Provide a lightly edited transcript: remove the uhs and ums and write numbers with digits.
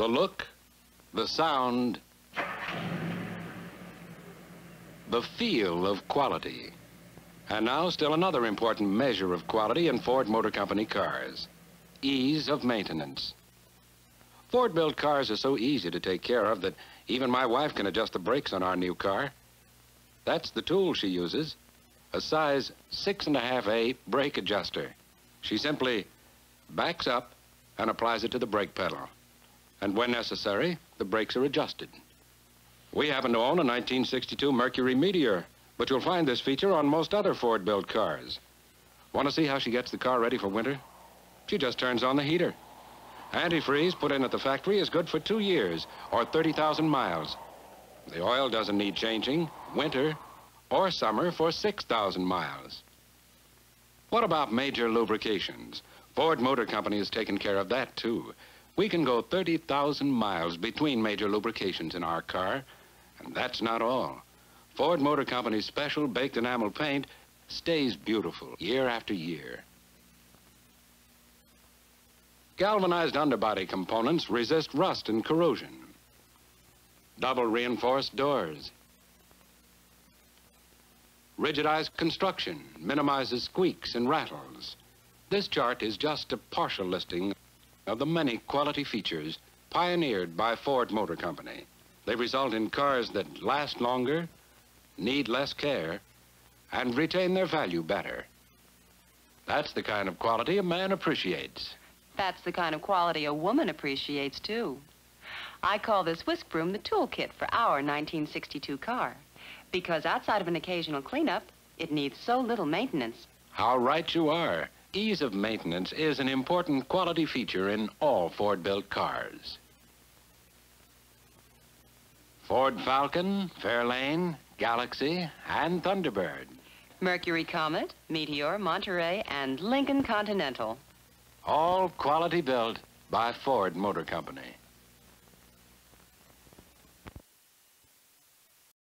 The look, the sound, the feel of quality. And now still another important measure of quality in Ford Motor Company cars: ease of maintenance. Ford-built cars are so easy to take care of that even my wife can adjust the brakes on our new car. That's the tool she uses, a size 6.5A brake adjuster. She simply backs up and applies it to the brake pedal. And when necessary, the brakes are adjusted. We happen to own a 1962 Mercury Meteor, but you'll find this feature on most other Ford-built cars. Want to see how she gets the car ready for winter? She just turns on the heater. Antifreeze put in at the factory is good for 2 years or 30,000 miles. The oil doesn't need changing, winter or summer, for 6,000 miles. What about major lubrications? Ford Motor Company has taken care of that, too. We can go 30,000 miles between major lubrications in our car, and that's not all. Ford Motor Company's special baked enamel paint stays beautiful year after year. Galvanized underbody components resist rust and corrosion. Double reinforced doors. Rigidized construction minimizes squeaks and rattles. This chart is just a partial listing of the many quality features pioneered by Ford Motor Company. They result in cars that last longer, need less care, and retain their value better. That's the kind of quality a man appreciates. That's the kind of quality a woman appreciates, too. I call this whisk broom the toolkit for our 1962 car, because outside of an occasional cleanup, it needs so little maintenance. How right you are. Ease of maintenance is an important quality feature in all Ford-built cars. Ford Falcon, Fairlane, Galaxy, and Thunderbird. Mercury Comet, Meteor, Monterey, and Lincoln Continental. All quality built by Ford Motor Company.